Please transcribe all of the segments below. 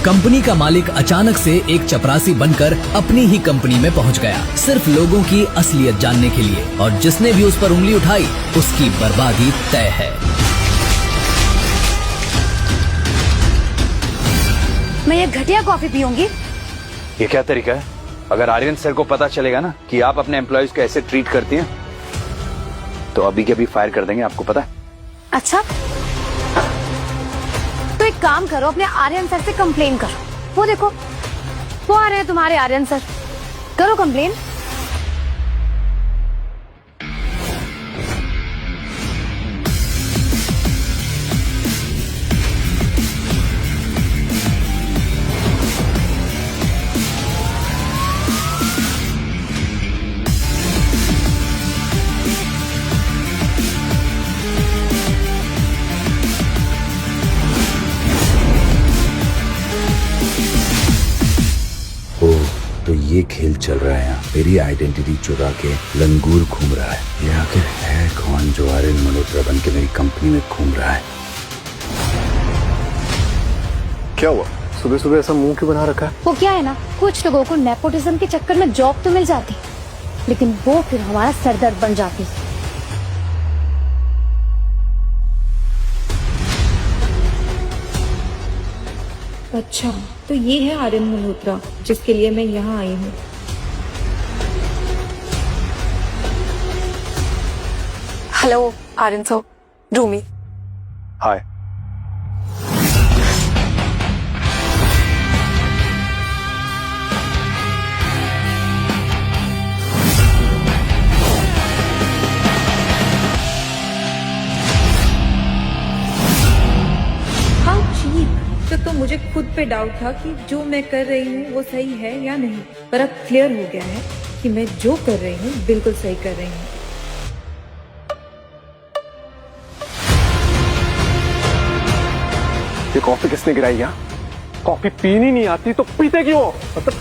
Company का मालिक अचानक से एक चपरासी बनकर अपनी ही कंपनी में पहुंच गया, सिर्फ लोगों की असलियत जानने के लिए। और जिसने भी उस पर उंगली उठाई उसकी बर्बादी तय है। मैं ये घटिया कॉफी पीऊंगी। ये क्या तरीका है? अगर आर्यन सर को पता चलेगा ना कि आप अपने एम्प्लॉयज को ऐसे ट्रीट करती हैं तो अभी के अभी फायर कर देंगे, आपको पता है? अच्छा, तो एक काम करो, अपने आर्यन सर से कंप्लेन करो। वो देखो, वो आ रहे हैं तुम्हारे आर्यन सर। करो कंप्लेन। तो ये खेल चल रहा है यहाँ। मेरी आइडेंटिटी चुरा के लंगूर घूम रहा है। ये आखिर है कौन जो आर्यन मल्होत्रा बन के मेरी कंपनी में घूम रहा है? क्या हुआ? सुबह सुबह ऐसा मुंह क्यों बना रखा है? वो क्या है ना, कुछ लोगों को नेपोटिज्म के चक्कर में जॉब तो मिल जाती, लेकिन वो फिर हमारा सरदर्द बन जाती। अच्छा, तो ये है आर्यन मल्होत्रा जिसके लिए मैं यहाँ आई हूँ। Hello Aryan sir, Rumi. Hi. How cheap. तो मुझे खुद पे डाउट था कि जो मैं कर रही हूँ वो सही है या नहीं, पर अब क्लियर हो गया है कि मैं जो कर रही हूँ बिल्कुल सही कर रही हूँ। ये कॉफी किसने गिराई यहाँ? कॉफी पीनी नहीं आती तो पीते क्यों? मतलब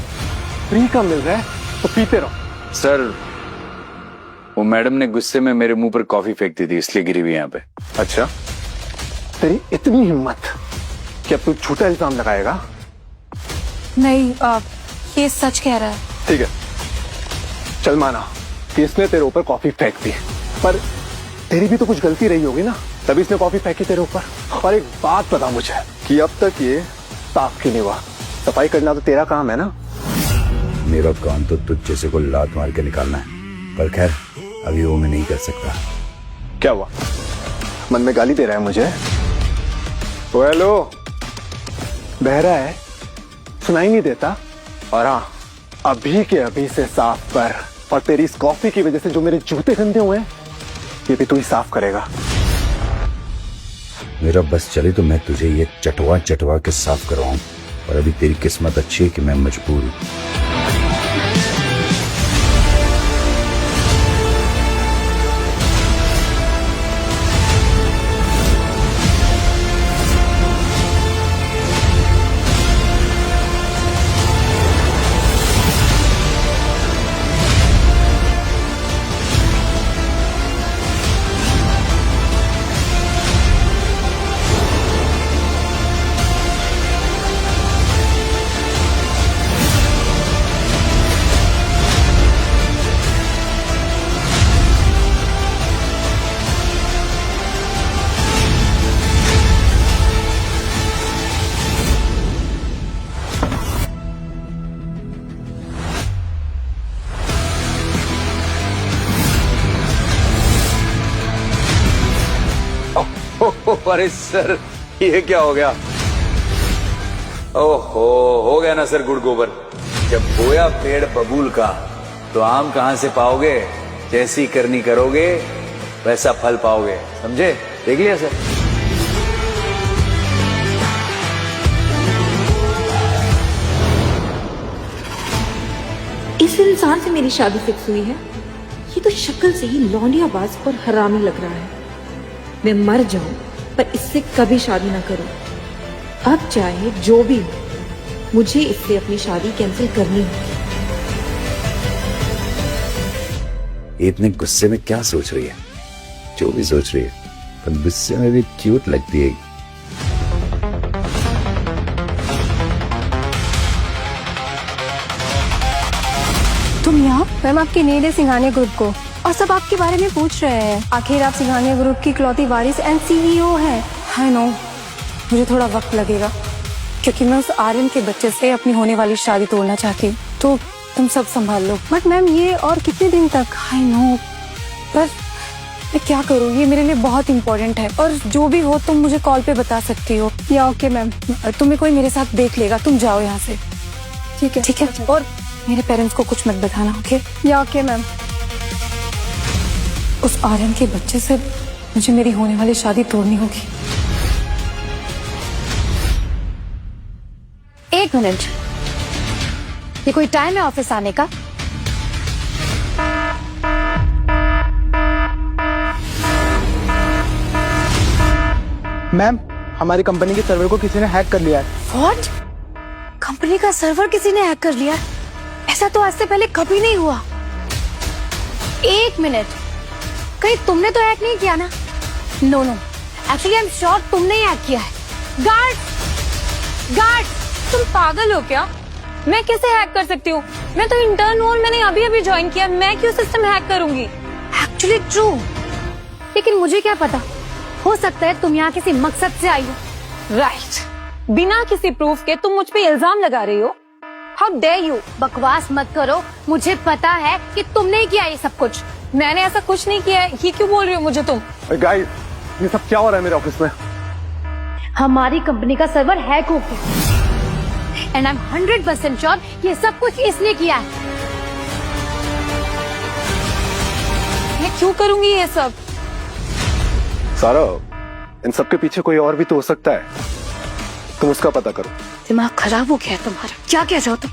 फ्री का मिल रहा है तो पीते रहो। सर, वो मैडम ने गुस्से में मेरे मुंह पर कॉफी फेंक दी थी, इसलिए गिरी हुई यहाँ पे। अच्छा, तेरी इतनी हिम्मत कि अब तू झूठा इल्जाम लगाएगा? नहीं, ये सच कह रहा है। ठीक है, चल माना कि इसने तेरे ऊपर कॉफी फेंक दी, पर तेरी भी तो कुछ गलती रही होगी ना, तभी इसने कॉफी फेंकी तेरे ऊपर। और एक बात बता मुझे कि अब तक ये साफ क्यों नहीं हुआ? सफाई करना तो तेरा काम है ना। मेरा काम तो तुझ जैसे को लात मार के निकालना है, पर खैर अभी वो मैं नहीं कर सकता। क्या हुआ? मन में गाली दे रहा है मुझे? ओ हेलो, बहरा है, सुनाई नहीं देता? और हाँ, अभी के अभी से साफ कर। और तेरी इस कॉफी की वजह से जो मेरे जूते गंदे हुए हैं ये भी तू ही साफ करेगा। मेरा बस चले तो मैं तुझे ये चटवा चटवा के साफ करवाऊं, और अभी तेरी किस्मत अच्छी है कि मैं मजबूर हूं। अरे सर, ये क्या हो गया? ओहो, हो गया ना सर गुड़ गोबर। जब बोया पेड़ बबूल का तो आम कहां से पाओगे? जैसी करनी करोगे वैसा फल पाओगे, समझे? देख लिया सर। इस इंसान से मेरी शादी फिक्स हुई है। ये तो शक्ल से ही लौंडियाबाज और हरामी लग रहा है। मैं मर जाऊं पर इससे कभी शादी ना करूं। अब चाहे जो भी हो, मुझे इससे अपनी शादी कैंसिल करनी होगी। इतने गुस्से में क्या सोच रही है? जो भी सोच रही है, पर गुस्से में भी क्यूट लगती है। मैम आपकी नीड है सिंघानिया ग्रुप को और सब आपके बारे में पूछ रहे हैं। आखिर आप सिंघानिया ग्रुप की इकलौती वारिस एंड CEO हैं। आई नो मुझे थोड़ा वक्त लगेगा क्योंकि मैं उस आर्यन के बच्चे से अपनी होने वाली शादी तोड़ना चाहती हूँ, तो तुम सब संभाल लो। बट मैम ये और कितने दिन तक? आई नो पर मैं क्या करूँ, ये मेरे लिए बहुत इम्पोर्टेंट है और जो भी हो तुम मुझे कॉल पे बता सकती हो। या ओके मैम, तुम्हें कोई मेरे साथ देख लेगा, तुम जाओ यहाँ से। ठीक है ठीक है, और मेरे पेरेंट्स को कुछ मत बताना। ओके या ओके मैम। उस आर्यन के बच्चे से मुझे मेरी होने वाली शादी तोड़नी होगी। एक मिनट, ये कोई टाइम है ऑफिस आने का? मैम हमारी कंपनी के सर्वर को किसी ने हैक कर लिया है। व्हाट? कंपनी का सर्वर किसी ने हैक कर लिया? ऐसा तो आज से पहले कभी नहीं हुआ। एक मिनट, कहीं तुमने तो हैक नहीं किया ना? No no, actually I am sure तुमने ही हैक किया है। गार्ड, तुम पागल हो क्या? मैं कैसे हैक कर सकती हूँ? मैं तो इंटर्न हूँ और मैंने अभी ज्वाइन किया। मैं क्यों सिस्टम हैक करूंगी? एक्चुअली ट्रू, लेकिन मुझे क्या पता, हो सकता है तुम यहाँ किसी मकसद से आई हो। राइट, बिना किसी प्रूफ के तुम मुझ पे इल्जाम लगा रही हो। How dare you? बकवास मत करो, मुझे पता है कि तुमने ही किया ये सब कुछ। मैंने ऐसा कुछ नहीं किया है। ये क्यों बोल रही हो मुझे तुम? गाइस ये सब क्या हो रहा है मेरे ऑफिस में? हमारी कंपनी का सर्वर हैक हो गया एंड आई एम 100% श्योर ये सब कुछ इसने किया है। मैं क्यों करूंगी ये सब? सारा, इन सब के पीछे कोई और भी तो हो सकता है, तुम उसका पता करो। दिमाग खराब हो गया है तुम्हारा। क्या कह रहे हो तुम?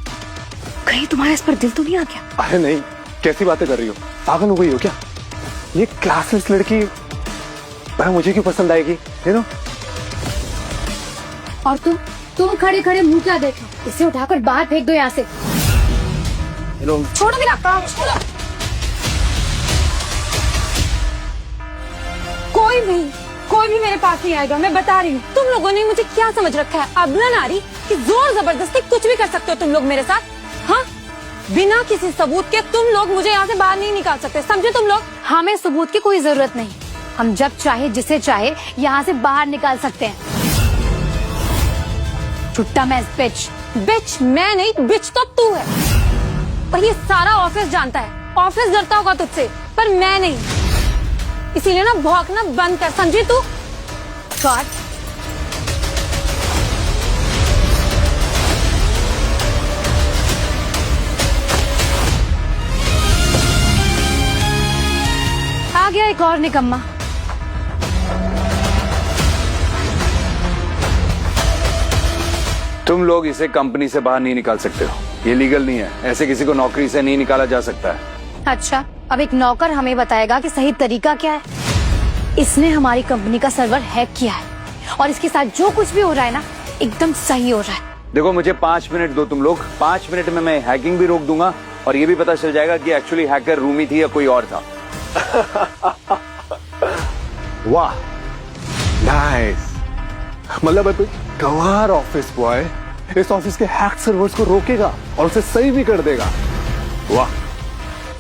कहीं तुम्हारा इस पर दिल तो नहीं आ गया? अरे नहीं, कैसी बातें कर रही हो? पागल हो गई हो क्या? ये क्लासलेस लड़की पर मुझे क्यों पसंद आएगी? You know? और तुम खड़े खड़े मुंह क्या देख रहे हो? इसे उठाकर बाहर फेंक दो यहाँ से। छोड़ो मेरा काम, छोड़ो। कोई भी मेरे पास नहीं आएगा, मैं बता रही हूँ। तुम लोगों ने मुझे क्या समझ रखा है? अबला नारी कि जोर जबरदस्ती कुछ भी कर सकते हो तुम लोग मेरे साथ? हाँ, बिना किसी सबूत के तुम लोग मुझे यहाँ से बाहर नहीं निकाल सकते, समझे तुम लोग? हमें सबूत की कोई जरूरत नहीं, हम जब चाहे जिसे चाहे यहाँ से बाहर निकाल सकते हैं। छुट्टा मैं बिच मैं नहीं, बिच तो तू है। और ये सारा ऑफिस जानता है, ऑफिस डरता होगा तुझसे, पर मैं नहीं। इसीलिए ना भौंकना बंद कर, समझी तू? गॉड, आ गया एक और निकम्मा। तुम लोग इसे कंपनी से बाहर नहीं निकाल सकते हो, ये लीगल नहीं है। ऐसे किसी को नौकरी से नहीं निकाला जा सकता है। अच्छा, अब एक नौकर हमें बताएगा कि सही तरीका क्या है। इसने हमारी कंपनी का सर्वर हैक किया है और इसके साथ जो कुछ भी हो रहा है ना, एकदम सही हो रहा है। देखो, मुझे 5 मिनट दो तुम लोग। 5 मिनट में मैं हैकिंग भी रोक दूंगा और ये भी पता चल जाएगा कि एक्चुअली हैकर रूमी थी या कोई और था। वाह, नाइस। मतलब अब गवार ऑफिस बॉय इस ऑफिस के हैक सर्वर्स को रोकेगा और उसे सही भी कर देगा। वाह,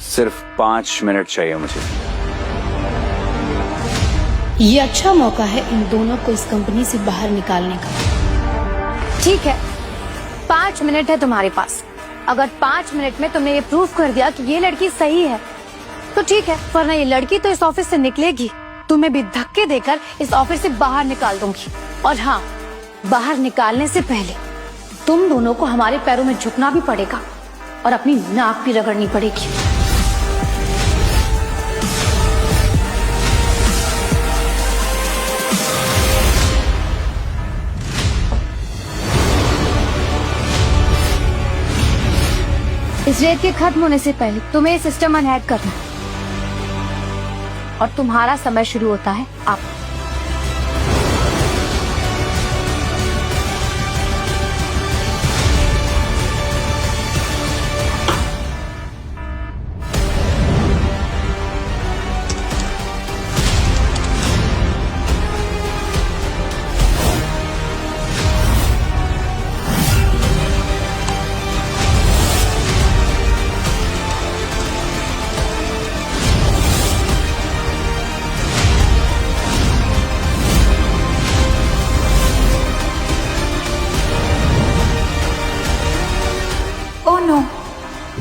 सिर्फ 5 मिनट चाहिए मुझे। ये अच्छा मौका है इन दोनों को इस कंपनी से बाहर निकालने का। ठीक है, 5 मिनट है तुम्हारे पास। अगर 5 मिनट में तुमने ये प्रूफ कर दिया कि ये लड़की सही है तो ठीक है, वरना ये लड़की तो इस ऑफिस से निकलेगी। तुम्हें भी धक्के देकर इस ऑफिस से बाहर निकाल दूंगी। और हाँ, बाहर निकालने से पहले तुम दोनों को हमारे पैरों में झुकना भी पड़ेगा और अपनी नाक भी रगड़नी पड़ेगी। इस रेत के खत्म होने से पहले तुम्हें ये सिस्टम अनहैक करना है और तुम्हारा समय शुरू होता है अब।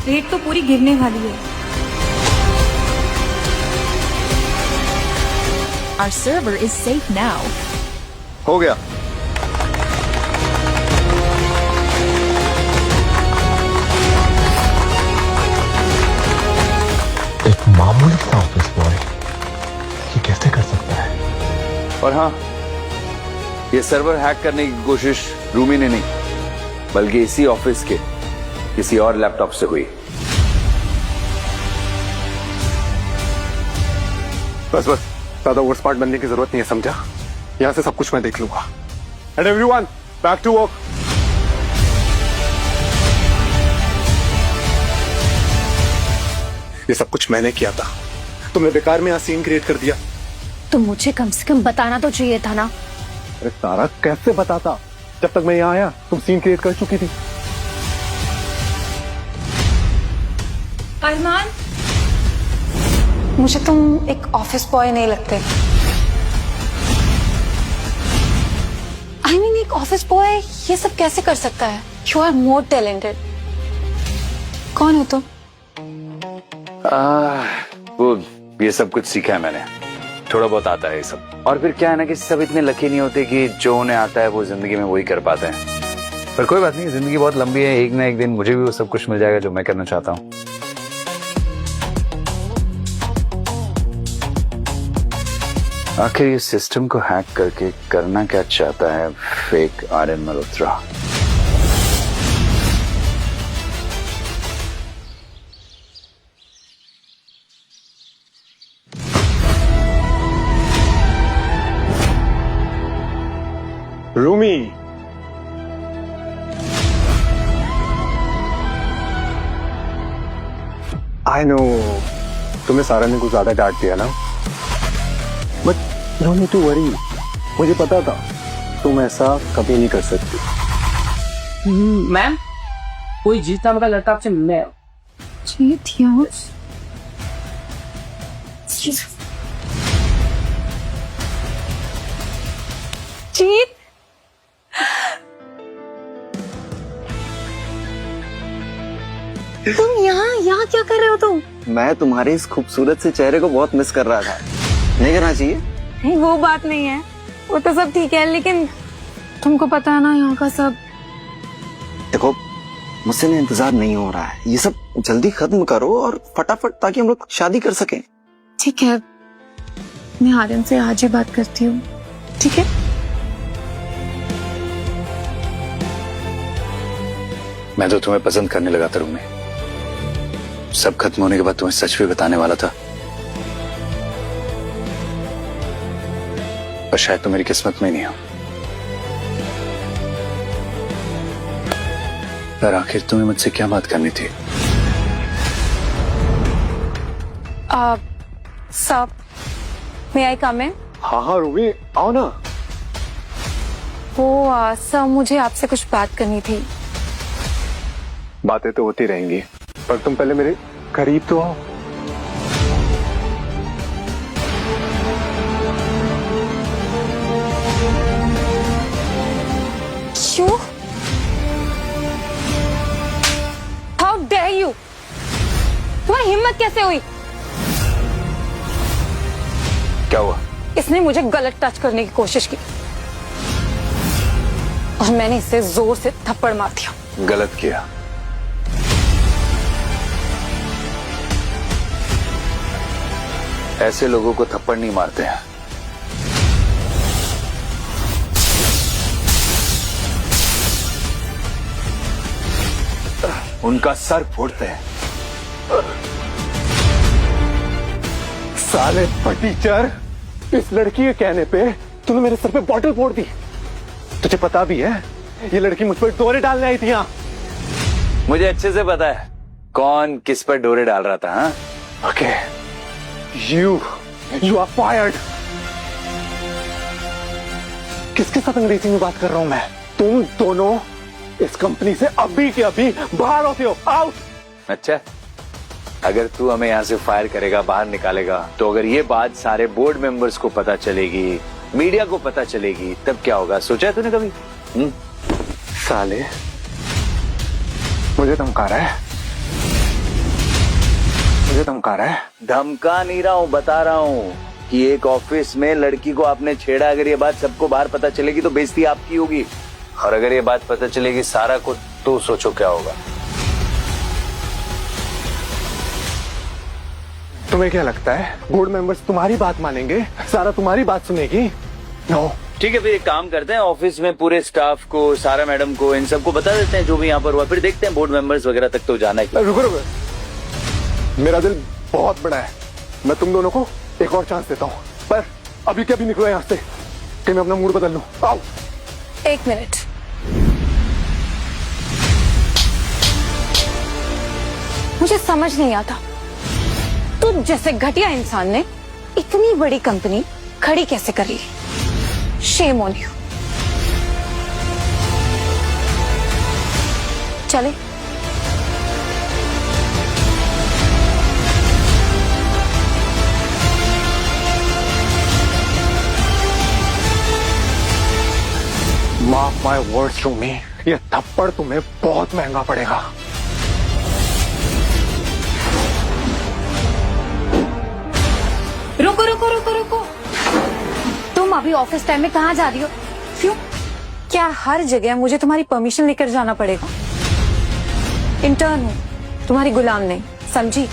रेट तो पूरी गिरने वाली है। Our server is safe now. हो गया। एक मामूली सा ऑफिस बॉय ये कैसे कर सकता है? और हाँ, ये सर्वर हैक करने की कोशिश रूमी ने नहीं, बल्कि इसी ऑफिस के किसी और लैपटॉप से हुई। बस बस, ज्यादा ओवर स्मार्ट बनने की जरूरत नहीं है, समझा? यहां से सब कुछ मैं देख लूंगा। And everyone, back to work. ये सब कुछ मैंने किया था, तुमने बेकार में यहाँ सीन क्रिएट कर दिया। तो मुझे कम से कम बताना तो चाहिए था ना। अरे तारा, कैसे बताता? जब तक मैं यहाँ आया तुम सीन क्रिएट कर चुकी थी। अरमान, मुझे तुम एक ऑफिस बॉय नहीं लगते। I mean, एक ऑफिस बॉय ये सब कैसे कर सकता है? You are more talented. कौन हो तुम? वो ये सब कुछ सीखा है मैंने, थोड़ा बहुत आता है ये सब। और फिर क्या है ना कि सब इतने लकी नहीं होते कि जो उन्हें आता है वो जिंदगी में वही कर पाते हैं। पर कोई बात नहीं, जिंदगी बहुत लंबी है, एक ना एक दिन मुझे भी वो सब कुछ मिल जाएगा जो मैं करना चाहता हूँ। आखिर ये सिस्टम को हैक करके करना क्या चाहता है fake Aryan Malhotra? Rumi, I know तुम्हें सारा ने कुछ ज्यादा डांट दिया ना, but no need to worry. मुझे पता था तुम ऐसा कभी नहीं कर सकती। मैम, कोई जीत नाम का लड़का आपसे मिलने आया। जीत यार, जीत, तुम यहाँ क्या कर रहे हो तुम? मैं तुम्हारे इस खूबसूरत से चेहरे को बहुत मिस कर रहा था। नहीं करना चाहिए? नहीं, वो बात नहीं है, वो तो सब ठीक है, लेकिन तुमको पता है ना यहाँ का सब। देखो, मुझसे ना इंतजार नहीं हो रहा है, ये सब जल्दी खत्म करो और फटाफट, ताकि हम लोग शादी कर सकें। ठीक है, मैं आर्यन से आज ही बात करती हूँ, ठीक है? मैं तो तुम्हें पसंद करने लगा था रूमी। सब खत्म होने के बाद तुम्हें सच भी बताने वाला था, पर शायद तो मेरी किस्मत में नहीं हो। पर आखिर तुम्हें मुझसे क्या बात करनी थी? सब, may I come in? हाँ हाँ रूमी, आओ ना। वो सब, मुझे आपसे कुछ बात करनी थी। बातें तो होती रहेंगी, पर तुम पहले मेरे करीब तो आओ। क्यों? How dare you? तुम्हारी हिम्मत कैसे हुई? क्या हुआ? इसने मुझे गलत टच करने की कोशिश की और मैंने इसे जोर से थप्पड़ मार दिया। गलत किया? ऐसे लोगों को थप्पड़ नहीं मारते हैं। उनका सर फोड़ते हैं। साले टीचर, इस लड़की के कहने पे तूने मेरे सर पे बॉटल फोड़ दी। तुझे पता भी है ये लड़की मुझ पर डोरे डालने आई थी यहाँ। मुझे अच्छे से पता है कौन किस पर डोरे डाल रहा था। हाँ, ओके, यू आर फायर्ड। किसके साथ अंग्रेजी में बात कर रहा हूं मैं? तुम दोनों इस कंपनी से अभी के अभी बाहर होते हो। आउट। अच्छा, अगर तू हमें यहाँ से फायर करेगा, बाहर निकालेगा, तो अगर ये बात सारे बोर्ड मेंबर्स को पता चलेगी, मीडिया को पता चलेगी, तब क्या होगा? सोचा है तूने कभी? साले, मुझे धमका रहा है। मुझे धमका रहा है? धमका नहीं रहा हूँ, बता रहा हूँ कि एक ऑफिस में लड़की को आपने छेड़ा, अगर ये बात सबको बाहर पता चलेगी तो बेइज्जती आपकी होगी, और अगर ये बात पता चलेगी सारा को तो सोचो क्या होगा। तुम्हें क्या लगता है बोर्ड मेंबर्स तुम्हारी बात मानेंगे? सारा तुम्हारी बात सुनेगी? नो। ठीक है, फिर एक काम करते हैं, ऑफिस में पूरे स्टाफ को, सारा मैडम को, इन सबको बता देते हैं जो भी यहाँ पर हुआ, फिर देखते हैं बोर्ड मेंबर्स वगैरह तक तो जाना है। रुको रुको, मेरा दिल बहुत बड़ा है, मैं तुम दोनों को एक और चांस देता हूँ, पर अभी क्या भी निकलो यहाँ से कि मैं अपना मूड बदल लूँ। आओ। 1 मिनट। मुझे समझ नहीं आता तू जैसे घटिया इंसान ने इतनी बड़ी कंपनी खड़ी कैसे कर ली। Shame on you. चले। Mark my words to me, ये थप्पड़ तुम्हें बहुत महंगा पड़ेगा। रुको रुको रुको रुको, तुम अभी ऑफिस टाइम में कहाँ जा रही हो? क्यों? क्या हर जगह मुझे तुम्हारी परमिशन लेकर जाना पड़ेगा? इंटर्न हूँ, तुम्हारी गुलाम नहीं, समझी?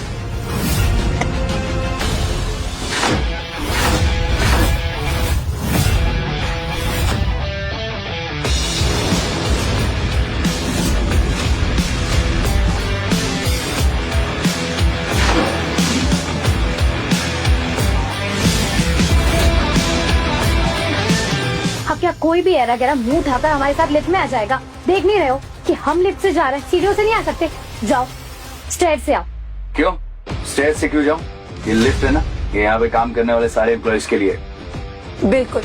क्या कोई भी ऐरा गैरा मुंह उठाकर हमारे साथ लिफ्ट में आ जाएगा? देख नहीं रहे हो कि हम लिफ्ट से जा रहे हैं, सीढ़ियों से नहीं आ सकते? जाओ, स्टेयर से आओ। क्यों स्टेयर से क्यों जाऊं? ये लिफ्ट है ना, ये यहाँ पे काम करने वाले सारे एम्प्लॉयज के लिए। बिल्कुल,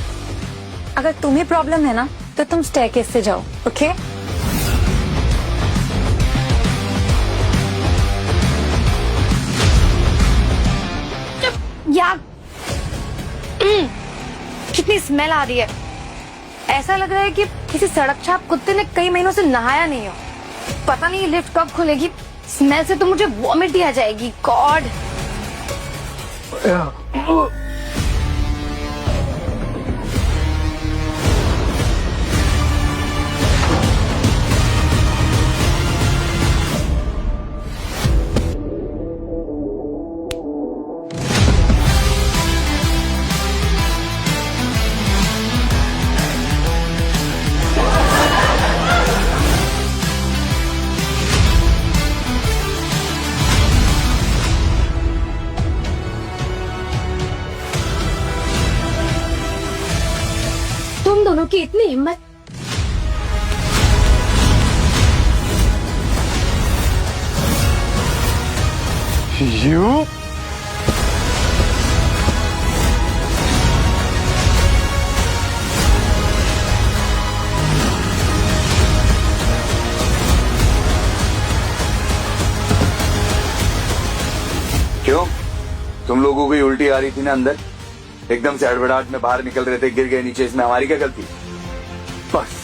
अगर तुम्हें प्रॉब्लम है ना तो तुम स्टेयरकेस से जाओ। ओके? यार कितनी स्मेल आ रही है, ऐसा लग रहा है कि किसी सड़क छाप कुत्ते ने कई महीनों से नहाया नहीं हो। पता नहीं लिफ्ट कब खुलेगी, स्मेल से तो मुझे वॉमिट ही आ जाएगी। गॉड। तुम दोनों की इतनी हिम्मत। You? क्यों? तुम लोगों की उल्टी आ रही थी ना अंदर, एकदम से हड़बड़ाहट में बाहर निकल रहे थे, गिर गए नीचे, इसमें हमारी क्या गलती? बस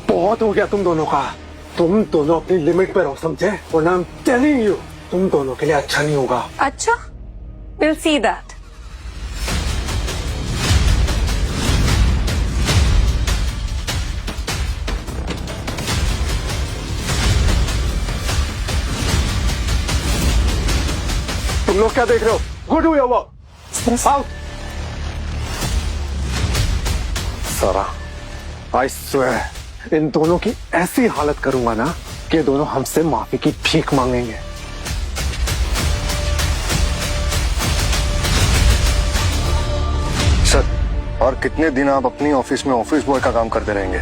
बहुत हो गया तुम दोनों का। तुम दोनों अपनी लिमिट पर हो, समझे? वरना I'm telling you, तुम दोनों के लिए अच्छा नहीं होगा। अच्छा, we'll see that. तुम लोग क्या देख रहे हो? Go do your work. Out. सारा, I swear, इन दोनों की ऐसी हालत करूंगा ना कि दोनों हमसे माफी की भीख मांगेंगे। सर, और कितने दिन आप अपनी ऑफिस में ऑफिस बॉय का काम करते रहेंगे?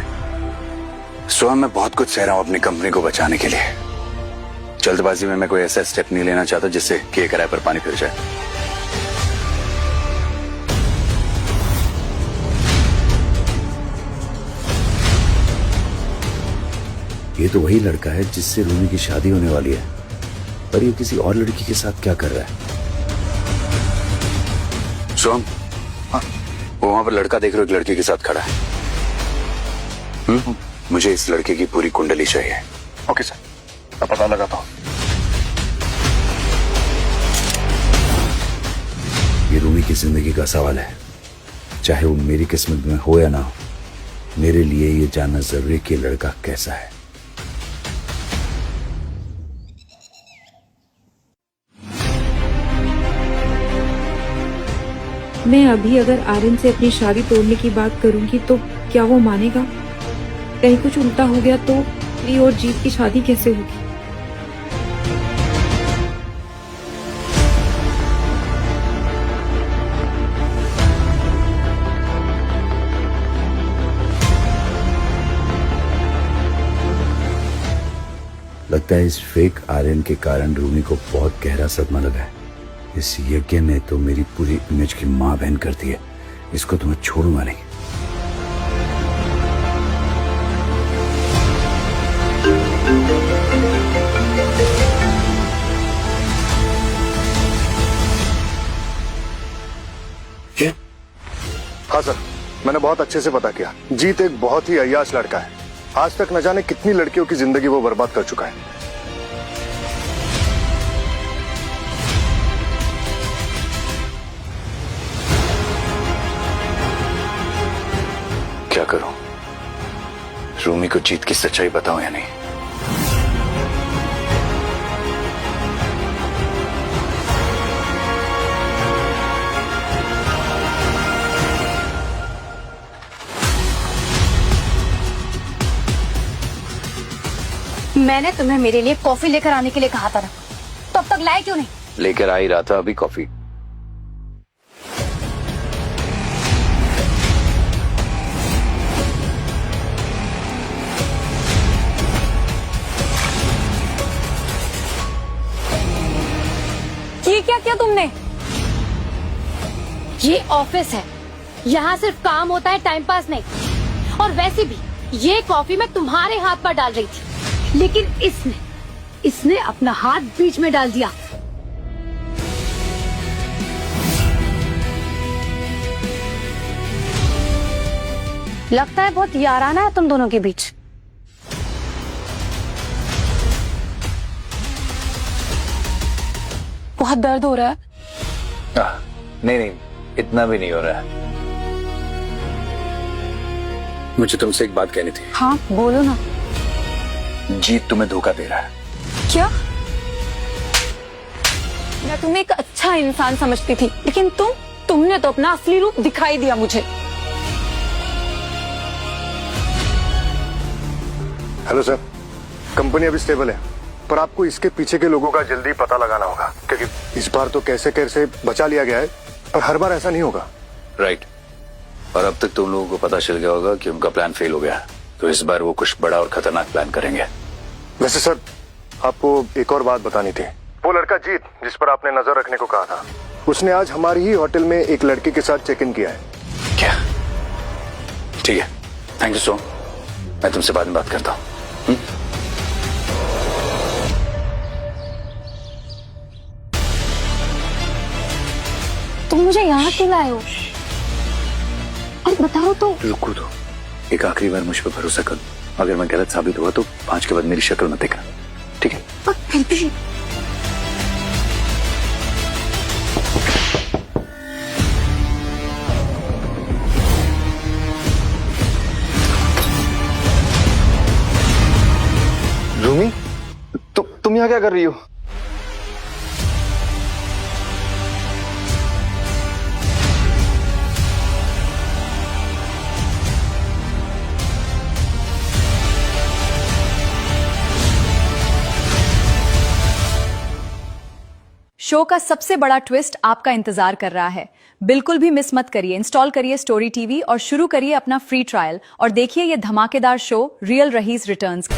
सोहम, मैं बहुत कुछ सह रहा हूँ अपनी कंपनी को बचाने के लिए। जल्दबाजी में मैं कोई ऐसा स्टेप नहीं लेना चाहता जिससे किए किराए पर पानी फिर जाए। ये तो वही लड़का है जिससे रूमी की शादी होने वाली है, पर ये किसी और लड़की के साथ क्या कर रहा है? सोहम, वो वहां पर लड़का देख रहे हो, एक लड़की के साथ खड़ा है। मुझे इस लड़के की पूरी कुंडली चाहिए। ओके सर, मैं पता लगाता हूँ। ये रूमी की जिंदगी का सवाल है, चाहे वो मेरी किस्मत में हो या ना हो। मेरे लिए ये जानना जरूरी है कि लड़का कैसा है। मैं अभी अगर आर्यन से अपनी शादी तोड़ने की बात करूंगी तो क्या वो मानेगा? कहीं कुछ उल्टा हो गया तो मेरी और जीत की शादी कैसे होगी? लगता है इस फेक आर्यन के कारण रूमी को बहुत गहरा सदमा लगा है। इस यज्ञ ने तो मेरी पूरी इमेज की मां बहन कर दी है। इसको तो मैं छोड़ूंगा नहीं। हाँ सर, मैंने बहुत अच्छे से पता किया। जीत एक बहुत ही अय्याश लड़का है। आज तक न जाने कितनी लड़कियों की जिंदगी वो बर्बाद कर चुका है। क्या करूं? रूमी को जीत की सच्चाई बताऊं या नहीं? मैंने तुम्हें मेरे लिए कॉफी लेकर आने के लिए कहा था ना, तो अब तक लाए क्यों नहीं? लेकर आ ही रहा था अभी कॉफी। ये क्या किया तुमने? ये ऑफिस है, यहाँ सिर्फ काम होता है, टाइम पास नहीं। और वैसे भी ये कॉफी मैं तुम्हारे हाथ पर डाल रही थी, लेकिन इसने अपना हाथ बीच में डाल दिया। लगता है बहुत याराना है तुम दोनों के बीच। बहुत दर्द हो रहा है? नहीं, इतना भी नहीं हो रहा है। मुझे तुमसे एक बात कहनी थी। हाँ बोलो ना। जीत तुम्हें धोखा दे रहा है। क्या? मैं तुम्हें एक अच्छा इंसान समझती थी, लेकिन तुमने तो अपना असली रूप दिखाई दिया मुझे। हेलो सर, कंपनी अभी स्टेबल है, पर आपको इसके पीछे के लोगों का जल्दी पता लगाना होगा, क्योंकि इस बार तो कैसे कैसे बचा लिया गया है, पर हर बार ऐसा नहीं होगा। राइट। और अब तक तुम लोगों को पता चल गया होगा कि उनका प्लान फेल हो गया, तो इस बार वो कुछ बड़ा और खतरनाक प्लान करेंगे। वैसे सर, आपको एक और बात बतानी थी। वो लड़का जीत, जिस पर आपने नजर रखने को कहा था, उसने आज हमारी ही होटल में एक लड़के के साथ चेक इन किया है। क्या? ठीक है, थैंक यू सो। मैं तुमसे बाद में बात करता हूँ। तुम मुझे यहाँ क्यों लाए हो? और बताओ तो। रुको तो, एक आखिरी बार मुझ पर भरोसा कर। अगर मैं गलत साबित हुआ तो 5 के बाद मेरी शक्ल मत देखना, ठीक है? पर फिर भी रूमी, तुम यहाँ क्या कर रही हो? शो का सबसे बड़ा ट्विस्ट आपका इंतजार कर रहा है। बिल्कुल भी मिस मत करिए। इंस्टॉल करिए स्टोरी टीवी और शुरू करिए अपना फ्री ट्रायल और देखिए ये धमाकेदार शो रियल रहीस रिटर्न्स।